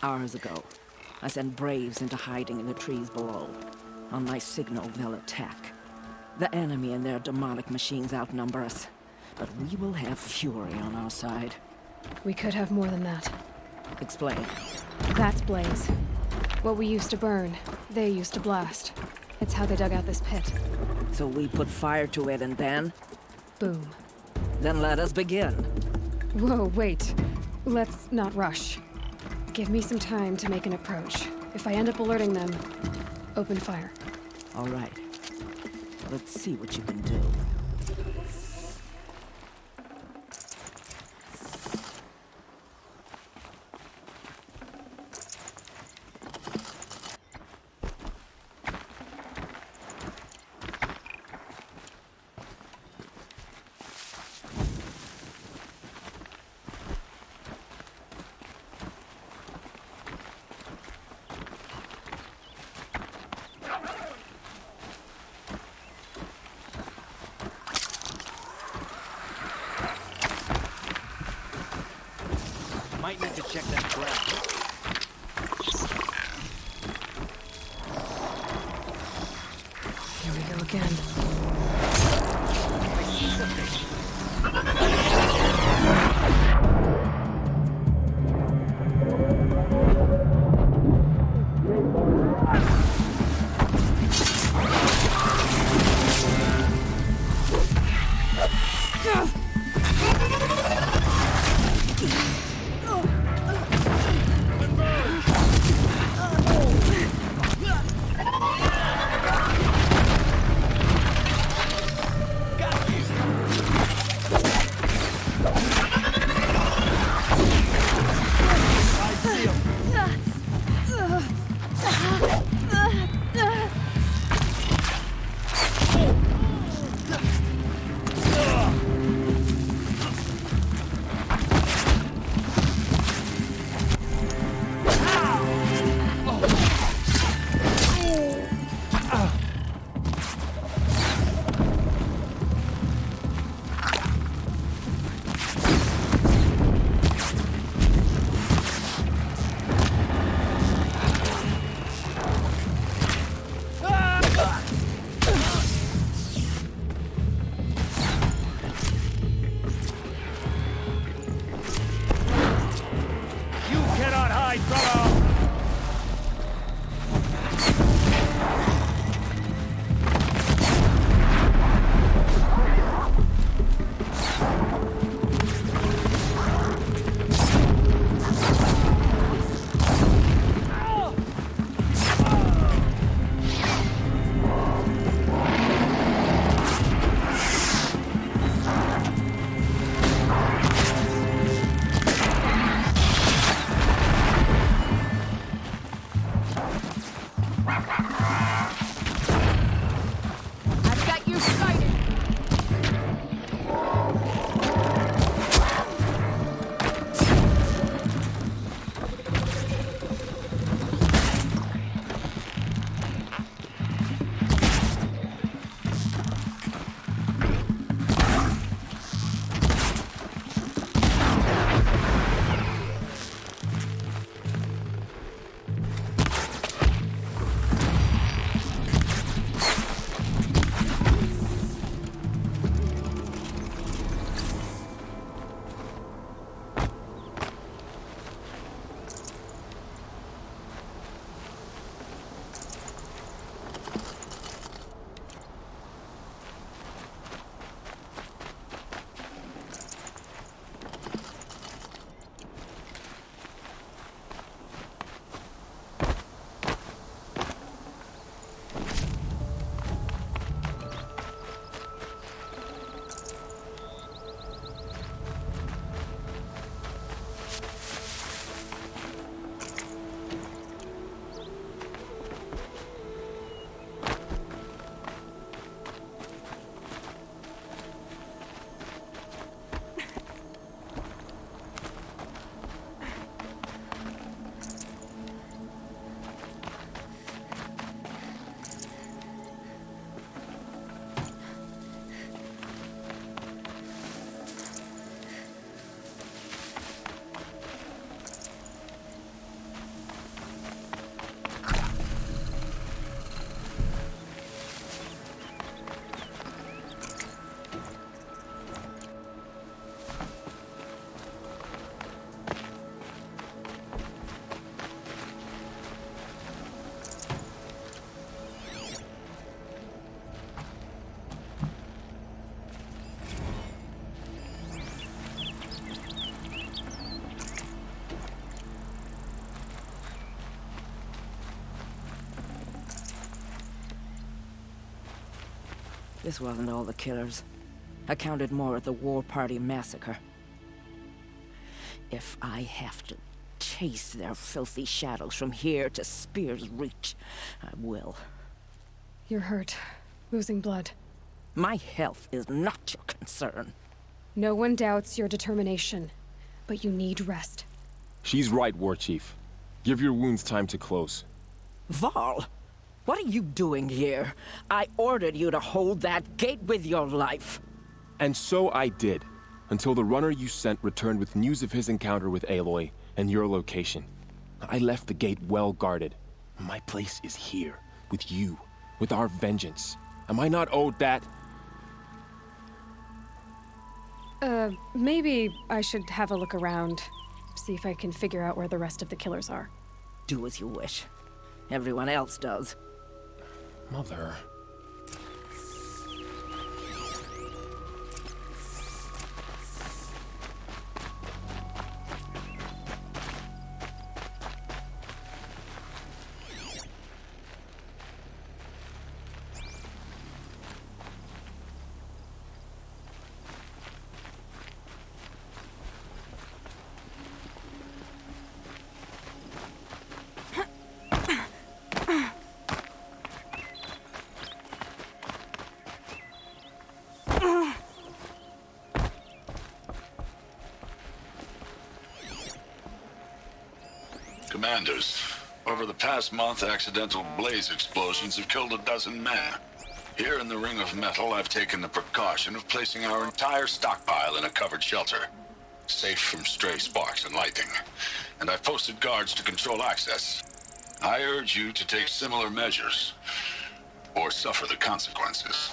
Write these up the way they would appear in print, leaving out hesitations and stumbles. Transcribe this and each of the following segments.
Hours ago, I sent Braves into hiding in the trees below. On my signal, they'll attack. The enemy and their demonic machines outnumber us, but we will have fury on our side. We could have more than that. Explain. That's Blaze. What we used to burn, they used to blast. It's how they dug out this pit. So we put fire to it and then? Boom. Then let us begin. Whoa, wait. Let's not rush. Give me some time to make an approach. If I end up alerting them, open fire. All right. Let's see what you can do. Might need to check that ground. Here we go again. I see something. This wasn't all the killers. I counted more at the War Party massacre. If I have to chase their filthy shadows from here to Spear's Reach, I will. You're hurt. Losing blood. My health is not your concern. No one doubts your determination, but you need rest. She's right, War Chief. Give your wounds time to close. Val, what are you doing here? I ordered you to hold that gate with your life. And so I did, until the runner you sent returned with news of his encounter with Aloy and your location. I left the gate well guarded. My place is here, with you, with our vengeance. Am I not owed that? Maybe I should have a look around. See if I can figure out where the rest of the killers are. Do as you wish. Everyone else does. Mother... Commanders, over the past month, accidental blaze explosions have killed a dozen men. Here in the Ring of Metal, I've taken the precaution of placing our entire stockpile in a covered shelter, safe from stray sparks and lightning, and I've posted guards to control access. I urge you to take similar measures, or suffer the consequences.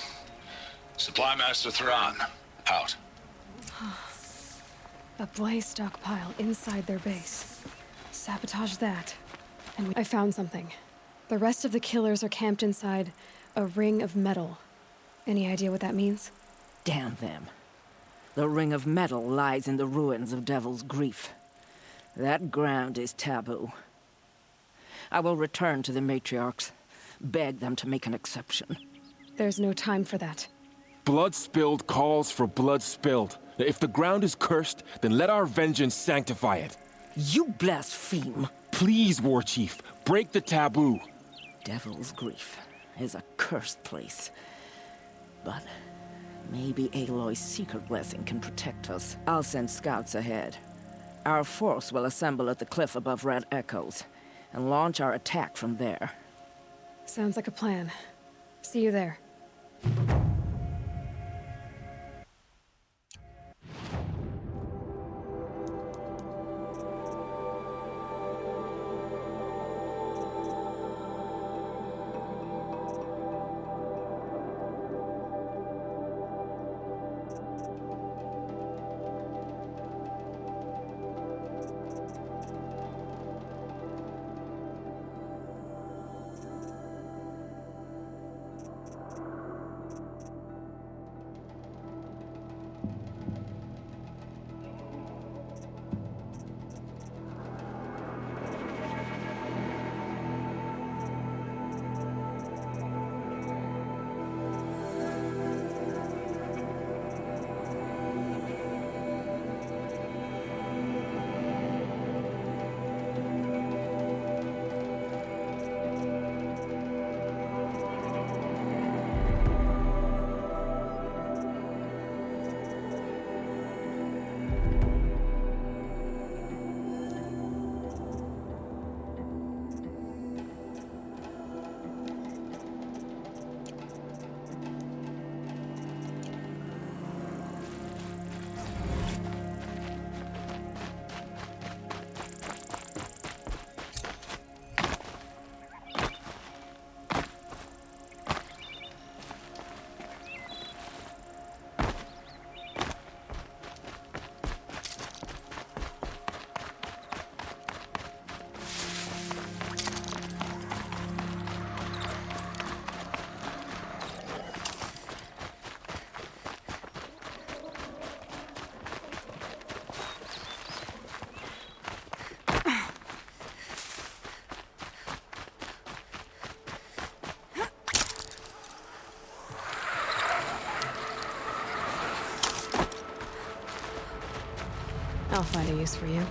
Supply Master Thran, out. A blaze stockpile inside their base. Sabotage that. And I found something. The rest of the killers are camped inside a ring of metal. Any idea what that means? Damn them. The Ring of Metal lies in the ruins of Devil's Grief. That ground is taboo. I will return to the matriarchs, beg them to make an exception. There's no time for that. Blood spilled calls for blood spilled. If the ground is cursed, then let our vengeance sanctify it. You blaspheme! Please, War Chief, break the taboo. Devil's Grief is a cursed place. But maybe Aloy's secret blessing can protect us. I'll send scouts ahead. Our force will assemble at the cliff above Red Echoes, and launch our attack from there. Sounds like a plan. See you there. I'll find a use for you.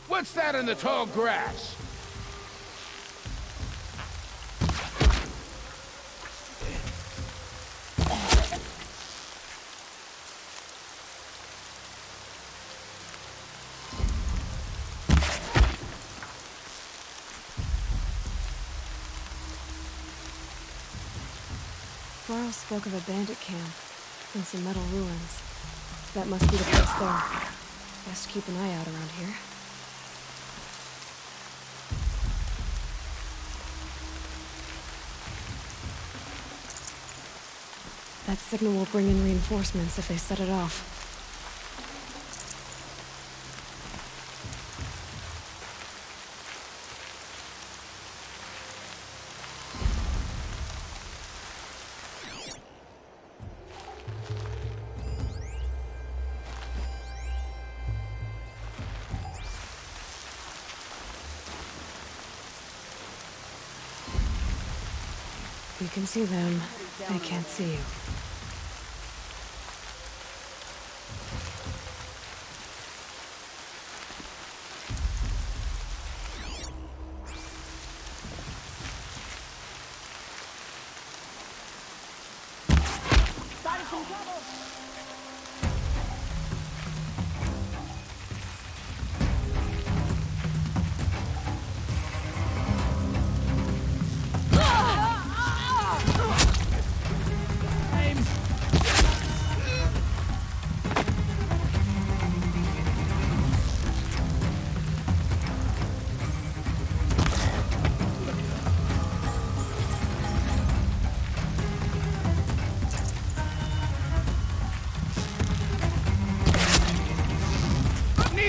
What's that in the tall grass? Laurel spoke of a bandit camp and some metal ruins. That must be the place there. Best keep an eye out around here. That signal will bring in reinforcements if they set it off. You can see them. They can't see you.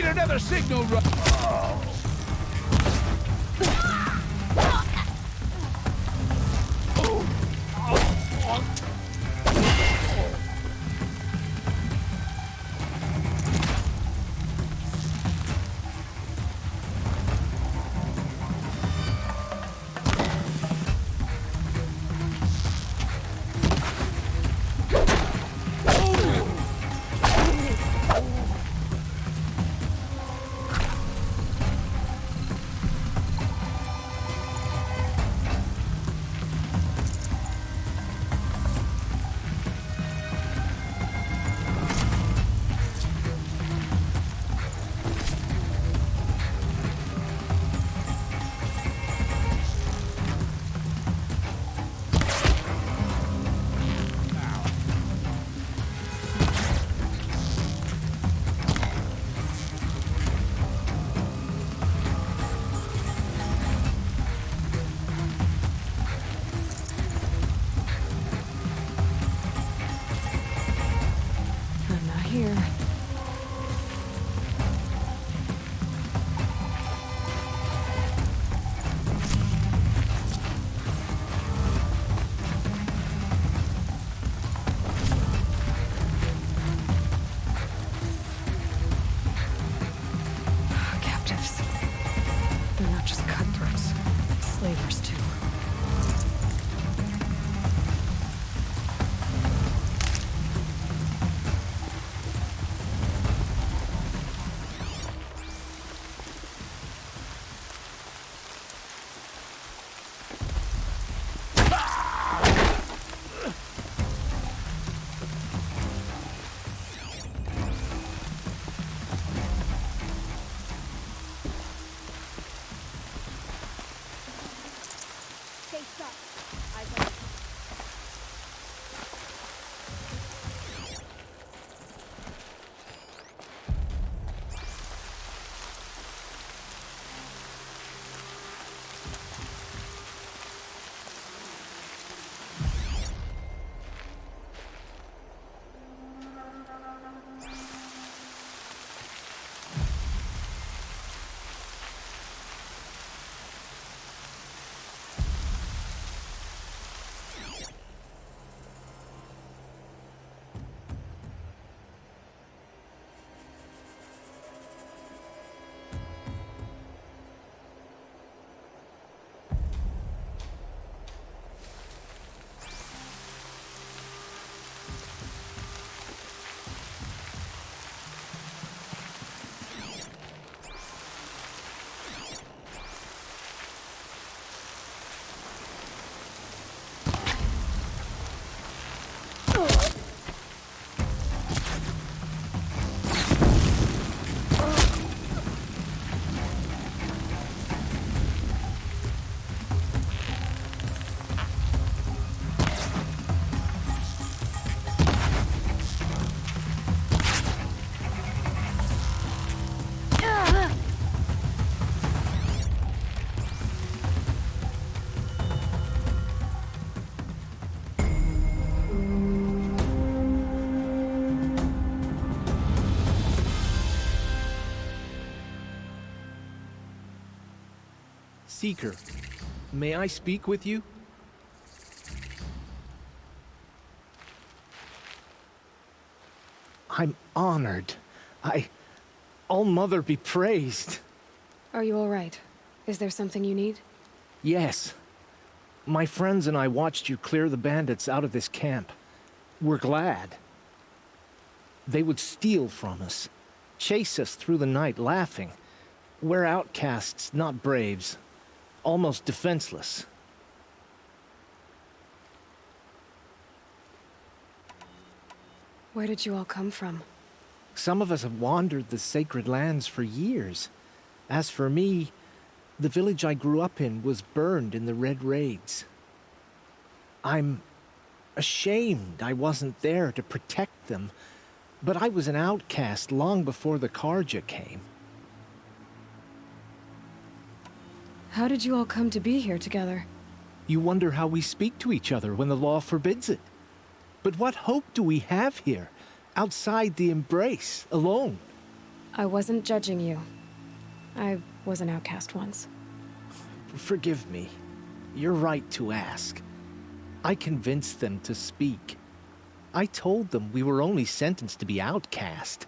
Another signal run. Seeker, may I speak with you? I'm honored. All-Mother be praised. Are you all right? Is there something you need? Yes. My friends and I watched you clear the bandits out of this camp. We're glad. They would steal from us, chase us through the night laughing. We're outcasts, not braves. Almost defenseless. Where did you all come from? Some of us have wandered the sacred lands for years. As for me, the village I grew up in was burned in the Red Raids. I'm ashamed I wasn't there to protect them, but I was an outcast long before the Karja came. How did you all come to be here together? You wonder how we speak to each other when the law forbids it. But what hope do we have here, outside the embrace, alone? I wasn't judging you. I was an outcast once. Forgive me. You're right to ask. I convinced them to speak. I told them we were only sentenced to be outcast,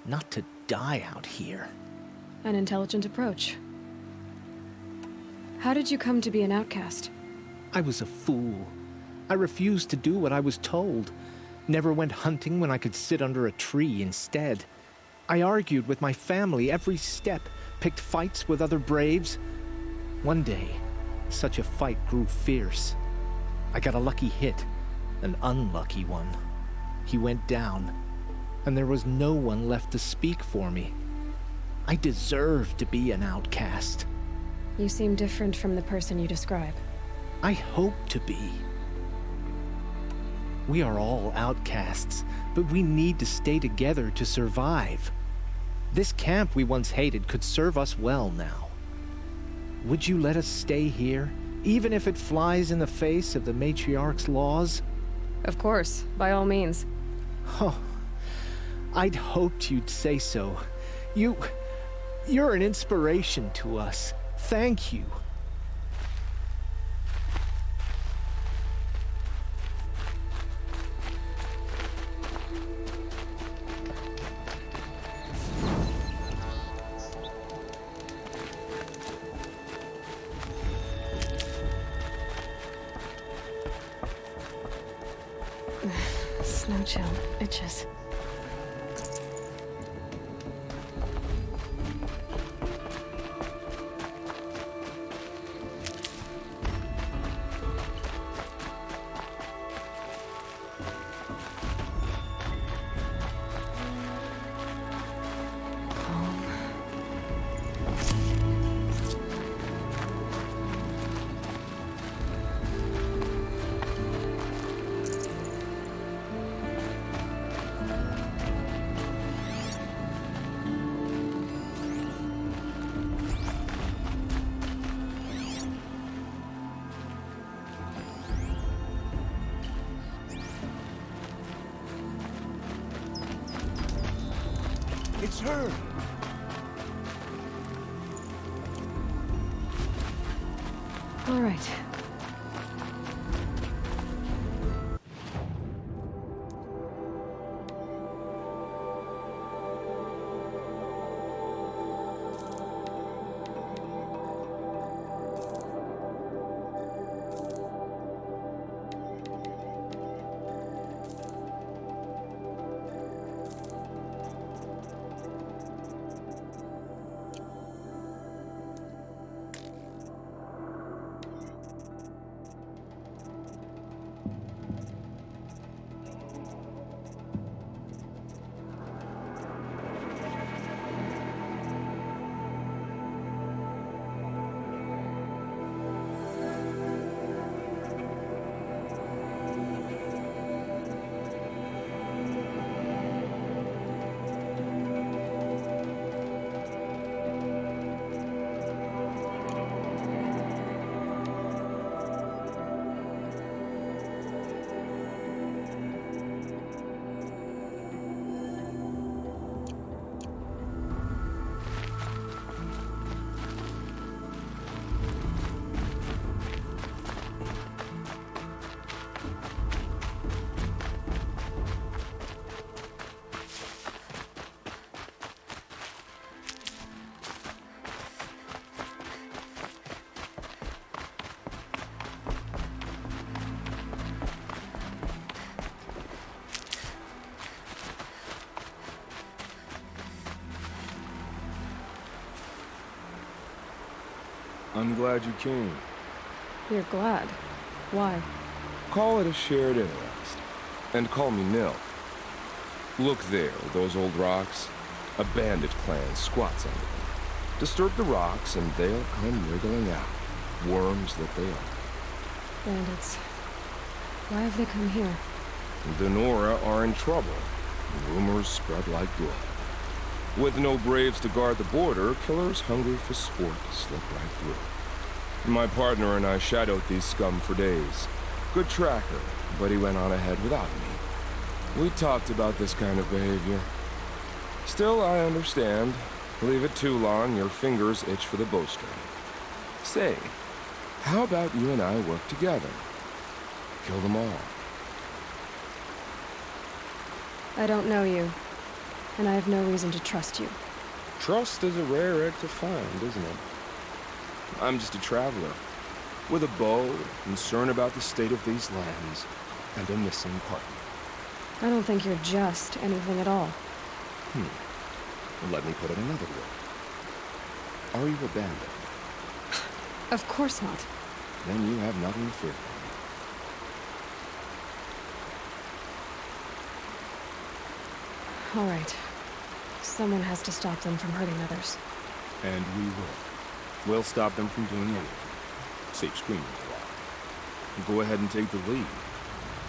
not to die out here. An intelligent approach. How did you come to be an outcast? I was a fool. I refused to do what I was told. Never went hunting when I could sit under a tree instead. I argued with my family every step, picked fights with other braves. One day, such a fight grew fierce. I got a lucky hit, an unlucky one. He went down, and there was no one left to speak for me. I deserved to be an outcast. You seem different from the person you describe. I hope to be. We are all outcasts, but we need to stay together to survive. This camp we once hated could serve us well now. Would you let us stay here, even if it flies in the face of the matriarch's laws? Of course, by all means. Oh, I'd hoped you'd say so. You're an inspiration to us. Thank you. Snow chill. Itches. It's her! All right. I'm glad you came. You're glad. Why? Call it a shared interest. And call me Nil. Look there, those old rocks. A bandit clan squats under them. Disturb the rocks and they'll come wriggling out. Worms that they are. Bandits. Why have they come here? The Nora are in trouble. Rumors spread like blood. With no braves to guard the border, killers hungry for sport slip right through. My partner and I shadowed these scum for days. Good tracker, but he went on ahead without me. We talked about this kind of behavior. Still, I understand. Leave it too long, your fingers itch for the bowstring. Say, how about you and I work together? Kill them all. I don't know you, and I have no reason to trust you. Trust is a rare egg to find, isn't it? I'm just a traveler, with a bow, concerned about the state of these lands, and a missing partner. I don't think you're just anything at all. Let me put it another way. Are you a bandit? Of course not. Then you have nothing to fear from me. All right. Someone has to stop them from hurting others. And we will. We'll stop them from doing anything. Safe screaming a while. Go ahead and take the lead.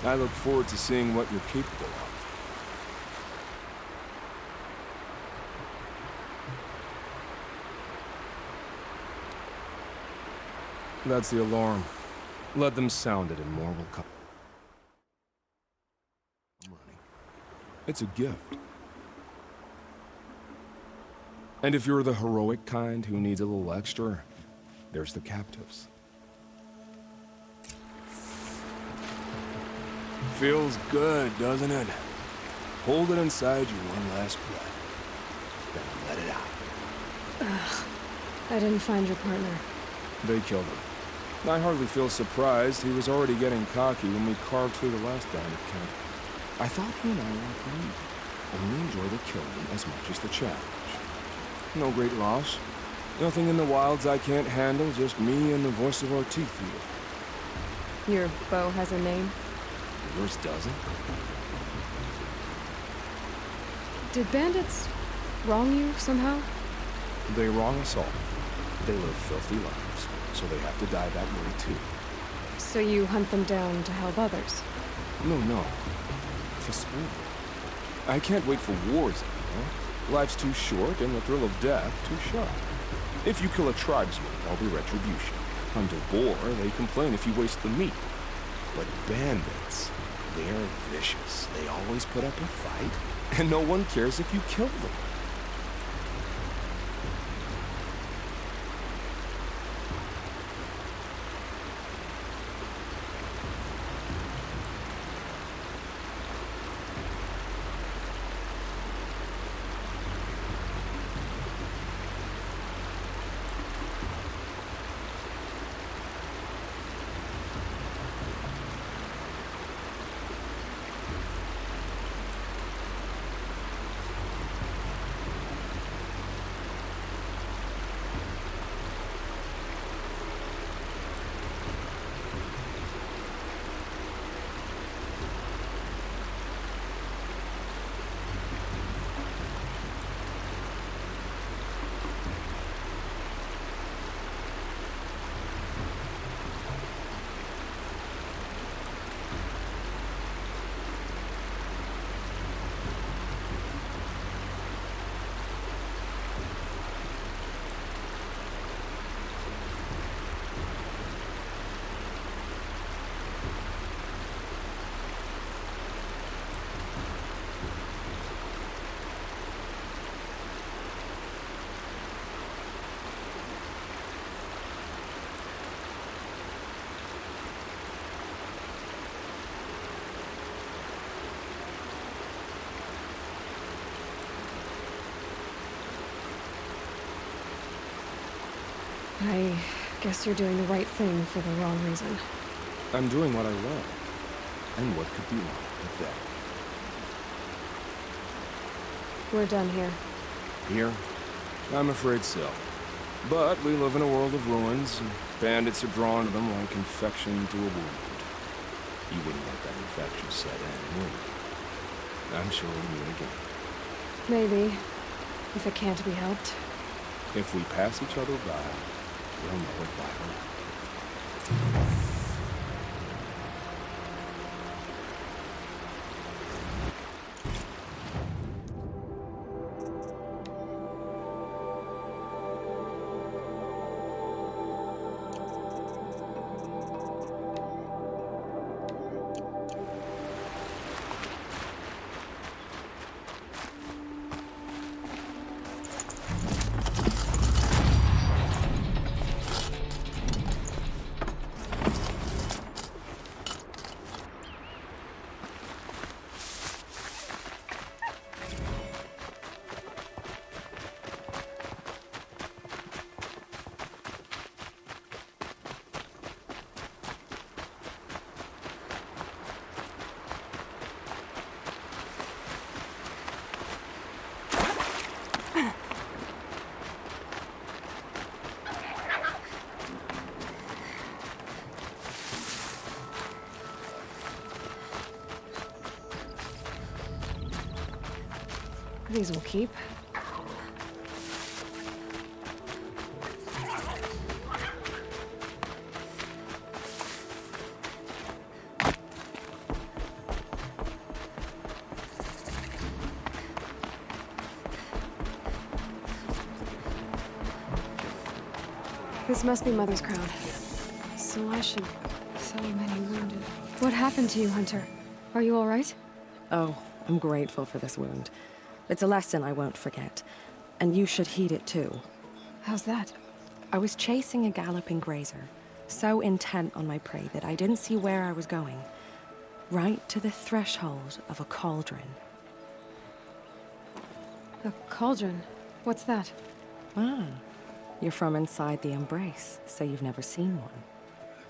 I look forward to seeing what you're capable of. That's the alarm. Let them sound it and more will come. It's a gift. And if you're the heroic kind who needs a little extra, there's the captives. Feels good, doesn't it? Hold it inside you one last breath. Then let it out. Ugh. I didn't find your partner. They killed him. I hardly feel surprised. He was already getting cocky when we carved through the last bandit camp. I thought he and I were agreed. Only enjoy the killing as much as the challenge. No great loss. Nothing in the wilds I can't handle, just me and the voice of our teeth eater. Your bow has a name? Yours doesn't? Did bandits wrong you somehow? They wrong us all. They live filthy lives, so they have to die that way too. So you hunt them down to help others? No. For sport. I can't wait for wars anymore. Life's too short, and the thrill of death too sharp. If you kill a tribesman, there'll be retribution. Under boar, they complain if you waste the meat. But bandits, they're vicious. They always put up a fight, and no one cares if you kill them. I guess you're doing the right thing for the wrong reason. I'm doing what I love. And what could be wrong with that? We're done here. Here? I'm afraid so. But we live in a world of ruins, and bandits are drawn to them like infection to a wound. You wouldn't let that infection set in, would you? I'm sure we'll meet again. Maybe, if it can't be helped. If we pass each other by, we'll know it by heart. These will keep. This must be Mother's crown. Slash and so many wounded. What happened to you, Hunter? Are you all right? Oh, I'm grateful for this wound. It's a lesson I won't forget. And you should heed it too. How's that? I was chasing a galloping grazer, so intent on my prey that I didn't see where I was going. Right to the threshold of a cauldron. A cauldron? What's that? Ah, you're from inside the embrace, so you've never seen one.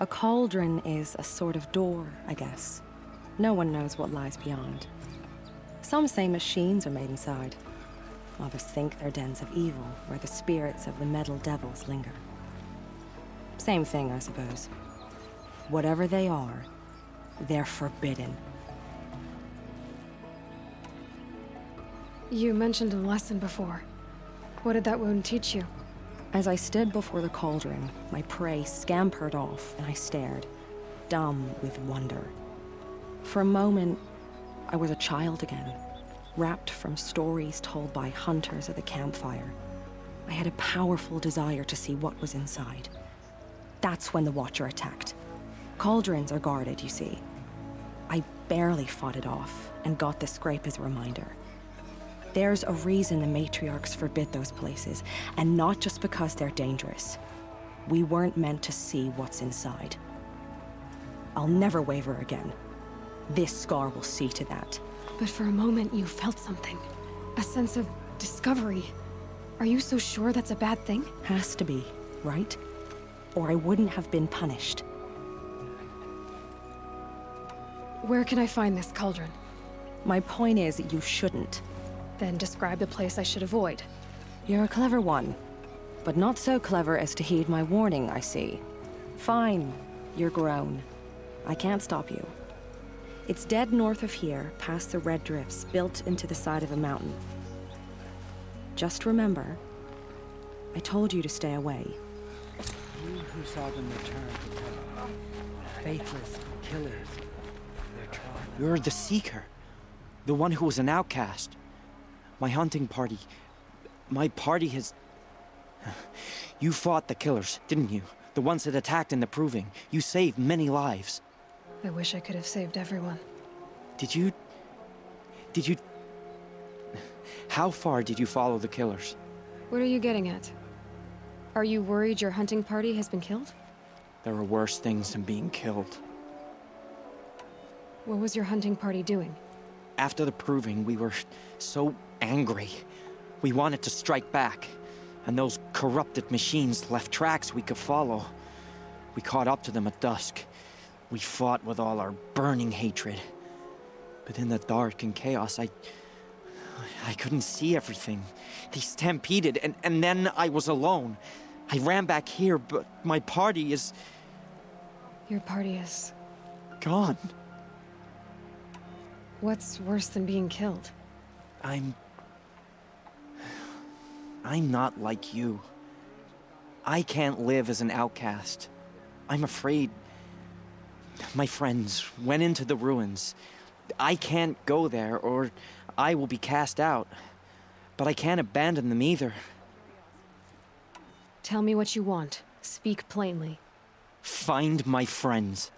A cauldron is a sort of door, I guess. No one knows what lies beyond. Some say machines are made inside. Others think they're dens of evil, where the spirits of the metal devils linger. Same thing, I suppose. Whatever they are, they're forbidden. You mentioned a lesson before. What did that wound teach you? As I stood before the cauldron, my prey scampered off, and I stared, dumb with wonder. For a moment, I was a child again, wrapped from stories told by hunters at the campfire. I had a powerful desire to see what was inside. That's when the Watcher attacked. Cauldrons are guarded, you see. I barely fought it off, and got the scrape as a reminder. There's a reason the matriarchs forbid those places, and not just because they're dangerous. We weren't meant to see what's inside. I'll never waver again. This scar will see to that. But for a moment you felt something. A sense of discovery. Are you so sure that's a bad thing? Has to be, right? Or I wouldn't have been punished. Where can I find this cauldron? My point is, you shouldn't. Then describe the place I should avoid. You're a clever one, but not so clever as to heed my warning, I see. Fine, you're grown. I can't stop you. It's dead north of here, past the red drifts built into the side of a mountain. Just remember, I told you to stay away. You who saw them return to Temple, faithless killers. Their tribe. You're the Seeker. The one who was an outcast. My hunting party. My party has... You fought the killers, didn't you? The ones that attacked in the Proving. You saved many lives. I wish I could have saved everyone. Did you... How far did you follow the killers? What are you getting at? Are you worried your hunting party has been killed? There are worse things than being killed. What was your hunting party doing? After the Proving, we were so angry. We wanted to strike back. And those corrupted machines left tracks we could follow. We caught up to them at dusk. We fought with all our burning hatred. But in the dark and chaos, I couldn't see everything. They stampeded, and then I was alone. I ran back here, but my party is Your party is... gone. What's worse than being killed? I'm not like you. I can't live as an outcast. I'm afraid my friends went into the ruins. I can't go there or I will be cast out. But I can't abandon them either. Tell me what you want. Speak plainly. Find my friends.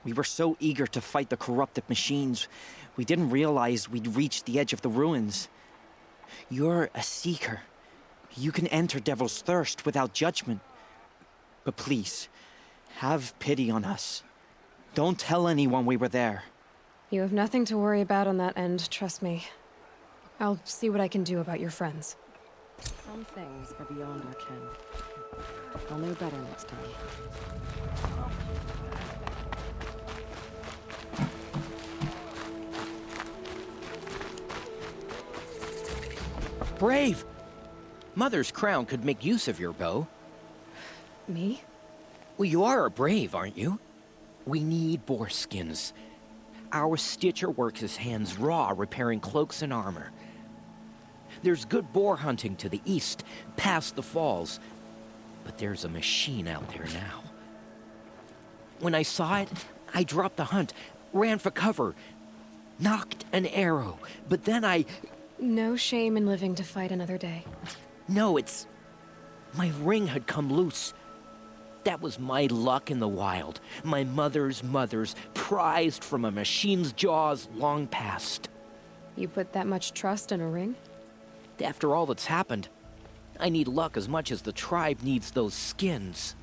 We were so eager to fight the corrupted machines, we didn't realize we'd reached the edge of the ruins. You're a seeker. You can enter Devil's Thirst without judgment. But please, have pity on us. Don't tell anyone we were there. You have nothing to worry about on that end, trust me. I'll see what I can do about your friends. Some things are beyond our ken. I'll know better next time. Brave! Mother's crown could make use of your bow. Me? Well, you are a brave, aren't you? We need boar skins. Our stitcher works his hands raw repairing cloaks and armor. There's good boar hunting to the east, past the falls. But there's a machine out there now. When I saw it, I dropped the hunt, ran for cover, knocked an arrow, but then I... No shame in living to fight another day. No, it's... my ring had come loose. That was my luck in the wild. My mother's prized from a machine's jaws long past. You put that much trust in a ring? After all that's happened, I need luck as much as the tribe needs those skins.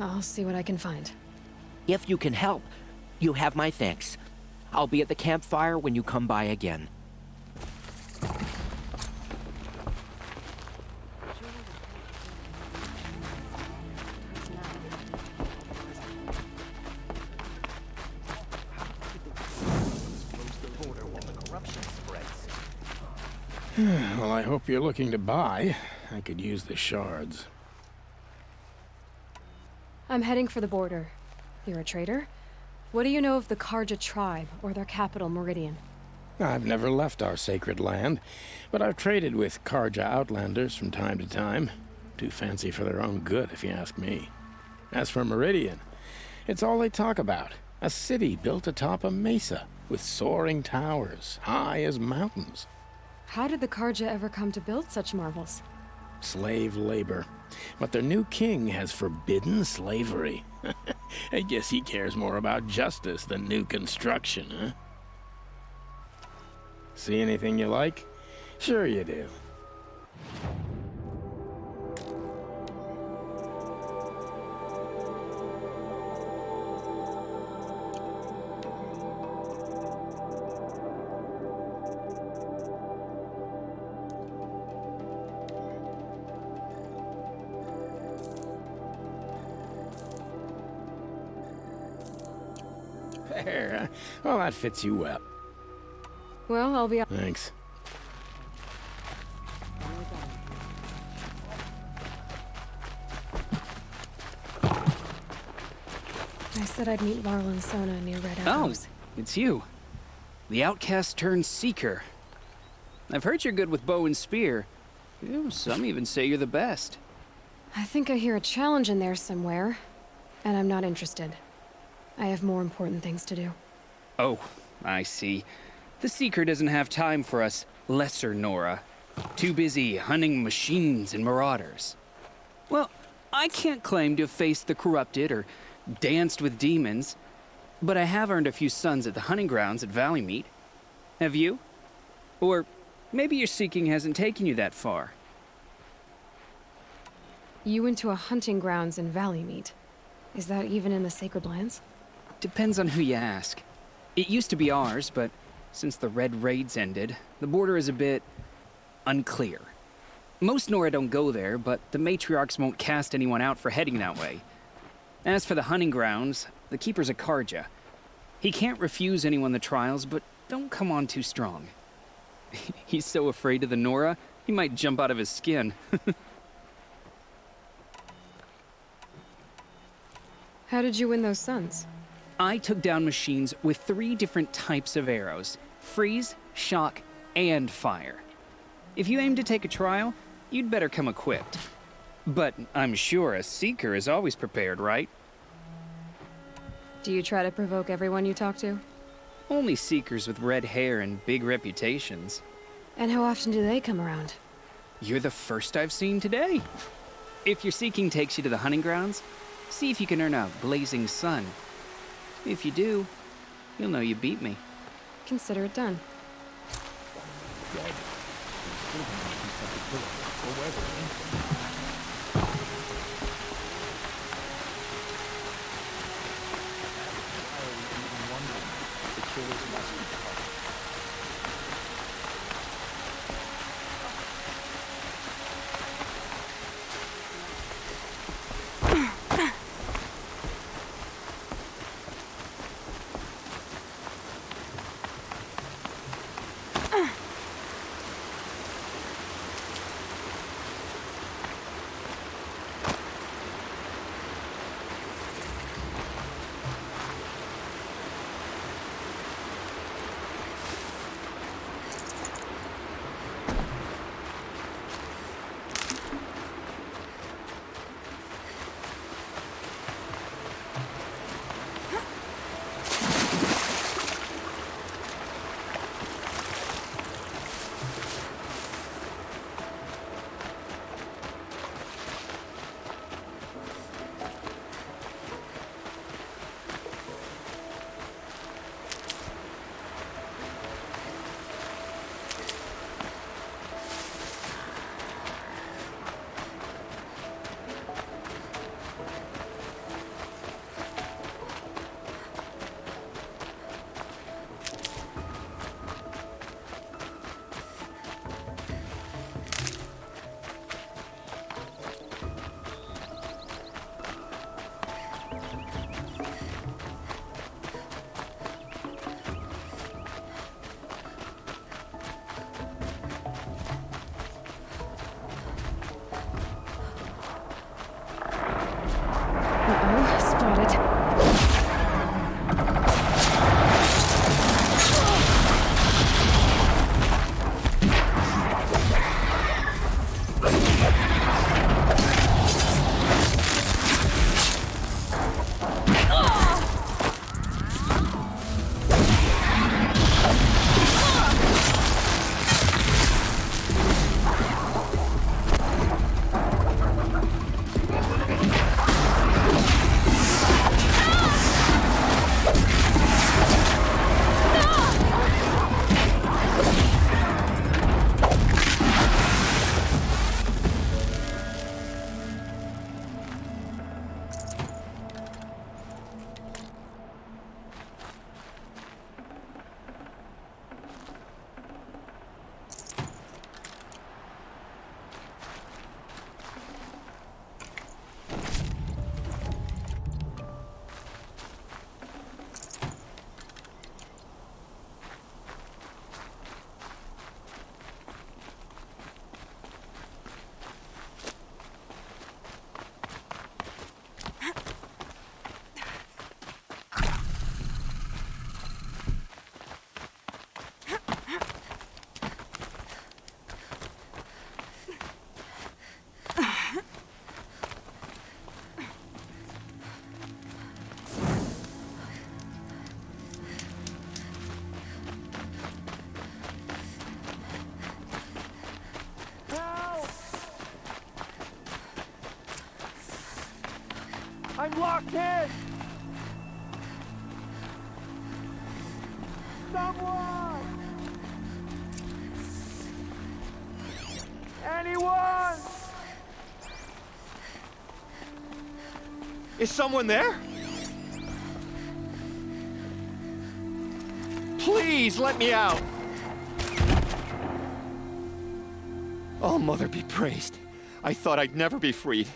I'll see what I can find. If you can help, you have my thanks. I'll be at the campfire when you come by again. Well, I hope you're looking to buy. I could use the shards. I'm heading for the border. You're a trader? What do you know of the Karja tribe, or their capital, Meridian? I've never left our sacred land, but I've traded with Karja outlanders from time to time. Too fancy for their own good, if you ask me. As for Meridian, it's all they talk about. A city built atop a mesa, with soaring towers, high as mountains. How did the Karja ever come to build such marvels? Slave labor. But their new king has forbidden slavery. I guess he cares more about justice than new construction, huh? See anything you like? Sure you do. There. Well, that fits you well. Well, I'll be... Thanks. I said I'd meet Varl and Sona near Red Arrows. Oh, it's you. The outcast turned seeker. I've heard you're good with bow and spear. Ew, some even say you're the best. I think I hear a challenge in there somewhere, and I'm not interested. I have more important things to do. Oh, I see. The Seeker doesn't have time for us lesser Nora. Too busy hunting machines and marauders. Well, I can't claim to have faced the corrupted or danced with demons, but I have earned a few sons at the hunting grounds at Valley Meet. Have you? Or maybe your seeking hasn't taken you that far. You went to a hunting grounds in Valley Meet. Is that even in the Sacred Lands? Depends on who you ask. It used to be ours, but since the Red Raids ended, the border is a bit unclear. Most Nora don't go there, but the matriarchs won't cast anyone out for heading that way. As for the hunting grounds, the keeper's a Karja. He can't refuse anyone the trials, but don't come on too strong. He's so afraid of the Nora, he might jump out of his skin. How did you win those suns? I took down machines with 3 different types of arrows: freeze, shock, and fire. If you aim to take a trial, you'd better come equipped. But I'm sure a Seeker is always prepared, right? Do you try to provoke everyone you talk to? Only Seekers with red hair and big reputations. And how often do they come around? You're the first I've seen today. If your seeking takes you to the hunting grounds, see if you can earn a blazing sun. If you do, you'll know you beat me. Consider it done. I'm locked in! Someone! Anyone! Is someone there? Please let me out! Oh, Mother be praised. I thought I'd never be freed.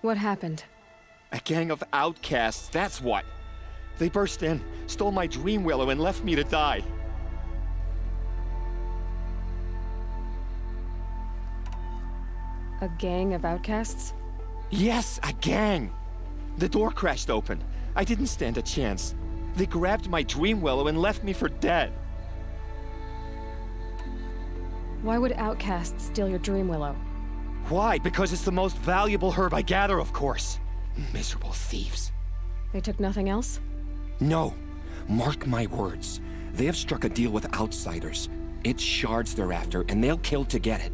What happened? A gang of outcasts, that's what. They burst in, stole my dream willow, and left me to die. A gang of outcasts? Yes, a gang. The door crashed open. I didn't stand a chance. They grabbed my dream willow and left me for dead. Why would outcasts steal your dream willow? Why? Because it's the most valuable herb I gather, of course. Miserable thieves. They took nothing else? No. Mark my words. They have struck a deal with outsiders. It's shards they're after, and they'll kill to get it.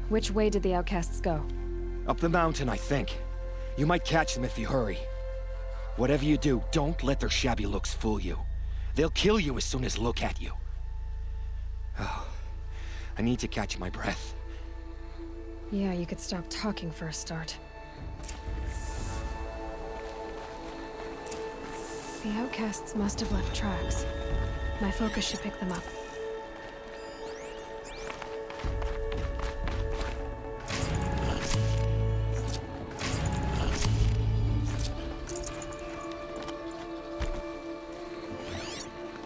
Which way did the outcasts go? Up the mountain, I think. You might catch them if you hurry. Whatever you do, don't let their shabby looks fool you. They'll kill you as soon as look at you. Oh, I need to catch my breath. Yeah, you could stop talking for a start. The outcasts must have left tracks. My focus should pick them up.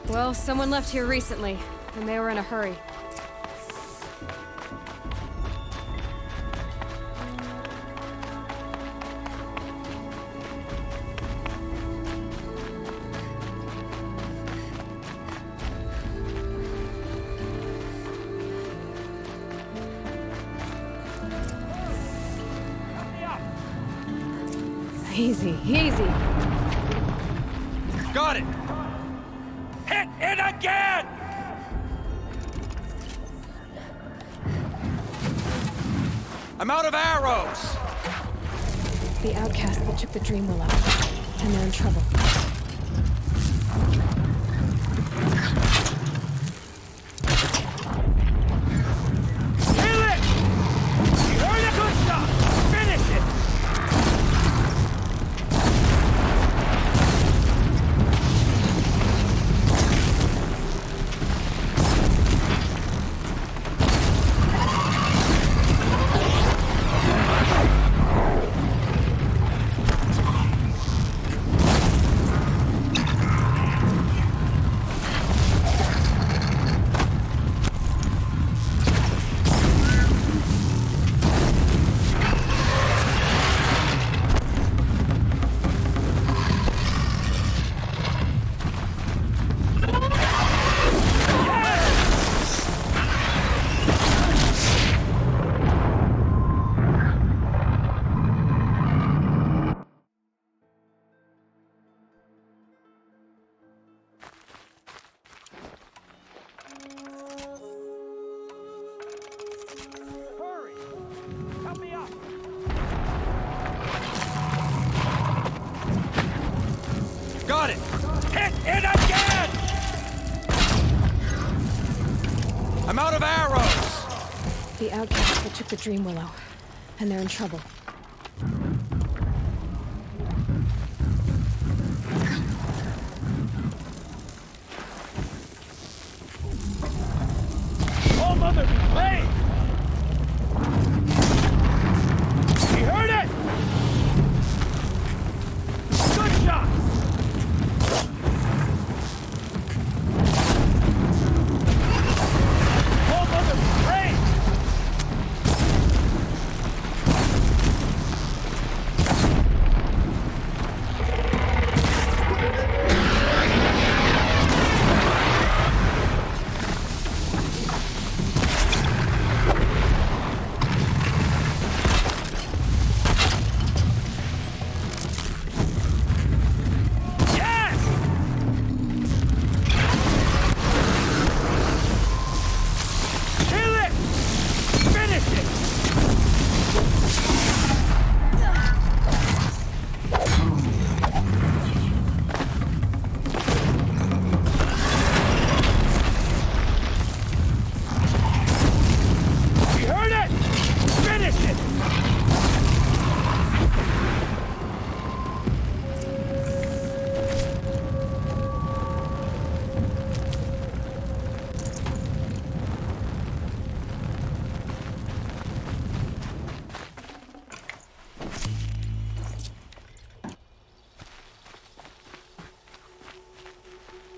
Well, someone left here recently, and they were in a hurry. Easy, easy. Got it! Hit it again! I'm out of arrows! The outcasts that took the dream willow, and they're in trouble. Kill it! You heard a good shot! Finish it! Got it! Hit it again! I'm out of arrows! The outcasts that took the dream willow, and they're in trouble. Oh, mother be blazed! You heard it! Good shot! Oh, mother be blazed!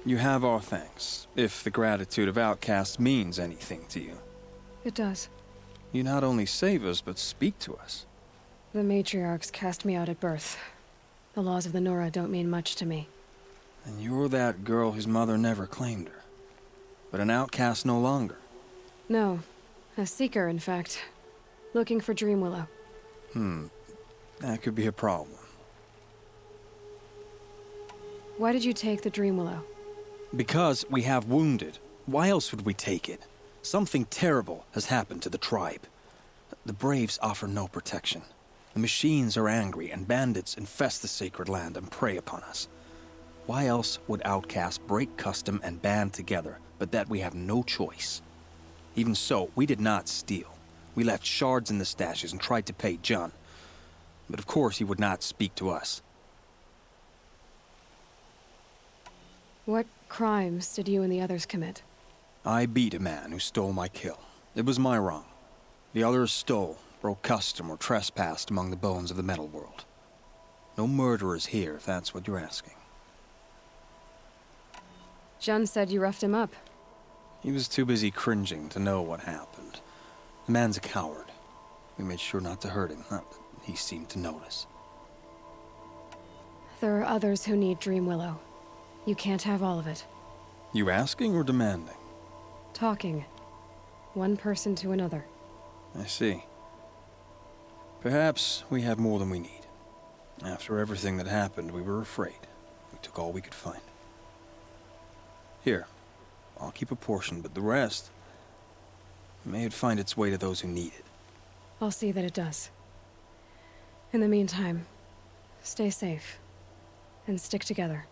You have our thanks, if the gratitude of outcasts means anything to you. It does. You not only save us, but speak to us. The matriarchs cast me out at birth. The laws of the Nora don't mean much to me. And you're that girl whose mother never claimed her. But an outcast no longer. No. A seeker, in fact. Looking for Dreamwillow. That could be a problem. Why did you take the Dreamwillow? Because we have wounded. Why else would we take it? Something terrible has happened to the tribe. The Braves offer no protection. The machines are angry, and bandits infest the sacred land and prey upon us. Why else would outcasts break custom and band together, but that we have no choice? Even so, we did not steal. We left shards in the stashes and tried to pay John. But of course he would not speak to us. What crimes did you and the others commit? I beat a man who stole my kill. It was my wrong. The others stole, broke custom, or trespassed among the bones of the metal world. No murderers here, if that's what you're asking. Jun said you roughed him up. He was too busy cringing to know what happened. The man's a coward. We made sure not to hurt him, not that he seemed to notice. There are others who need Dreamwillow. You can't have all of it. You asking or demanding? Talking. One person to another. I see. Perhaps we have more than we need. After everything that happened, we were afraid. We took all we could find. Here, I'll keep a portion, but the rest... may it find its way to those who need it. I'll see that it does. In the meantime, stay safe. And stick together.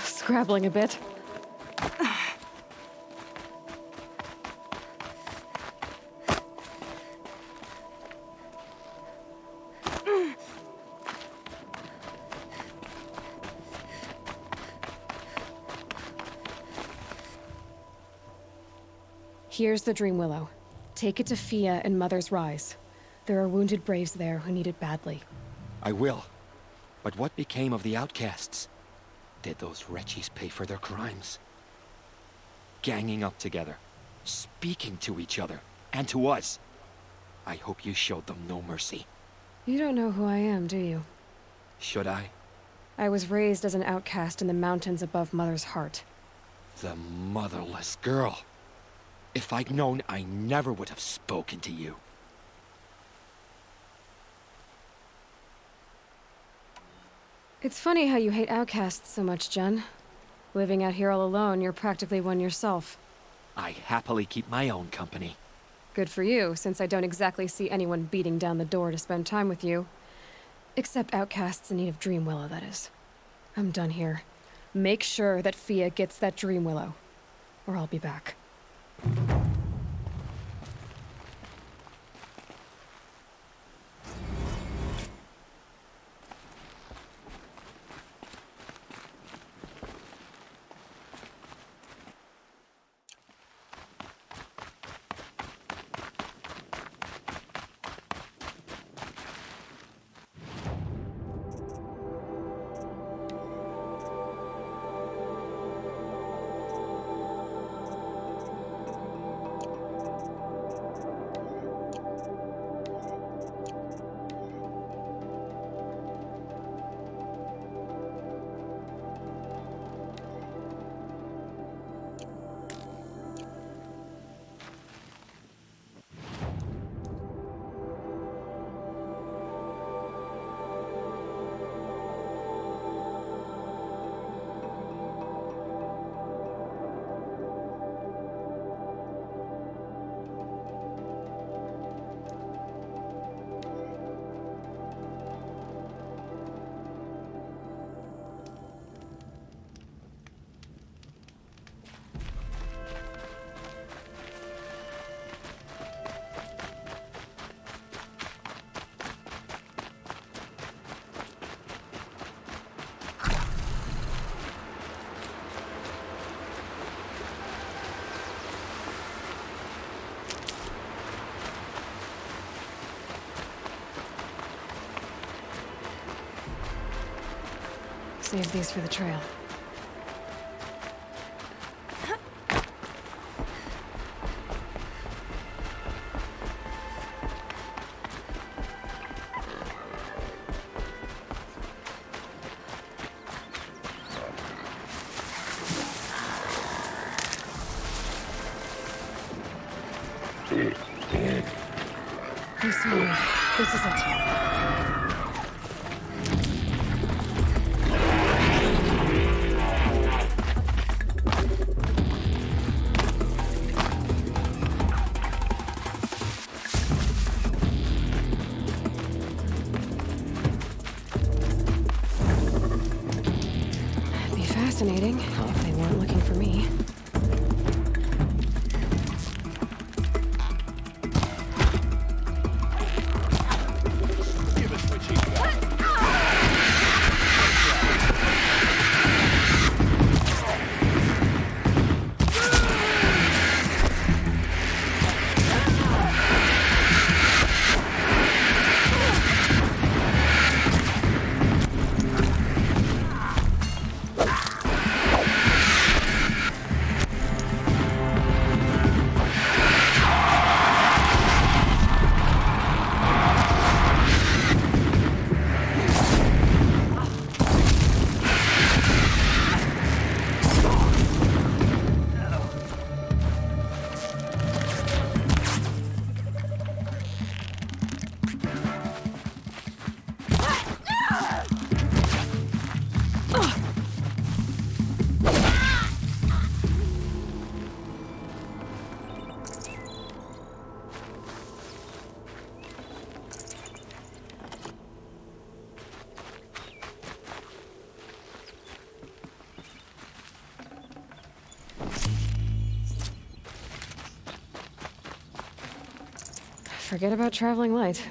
Scrabbling a bit. Here's the Dreamwillow. Take it to Fia and Mother's Rise. There are wounded Braves there who need it badly. I will. But what became of the outcasts? Did those wretches pay for their crimes? Ganging up together, speaking to each other, and to us. I hope you showed them no mercy. You don't know who I am, do you? Should I? I was raised as an outcast in the mountains above Mother's heart. The motherless girl. If I'd known, I never would have spoken to you. It's funny how you hate outcasts so much, Jun. Living out here all alone, you're practically one yourself. I happily keep my own company. Good for you, since I don't exactly see anyone beating down the door to spend time with you. Except outcasts in need of Dreamwillow, that is. I'm done here. Make sure that Fia gets that Dreamwillow, or I'll be back. Save these for the trail. You see me. This is it. Be fascinating if they weren't looking for me. Forget about traveling light.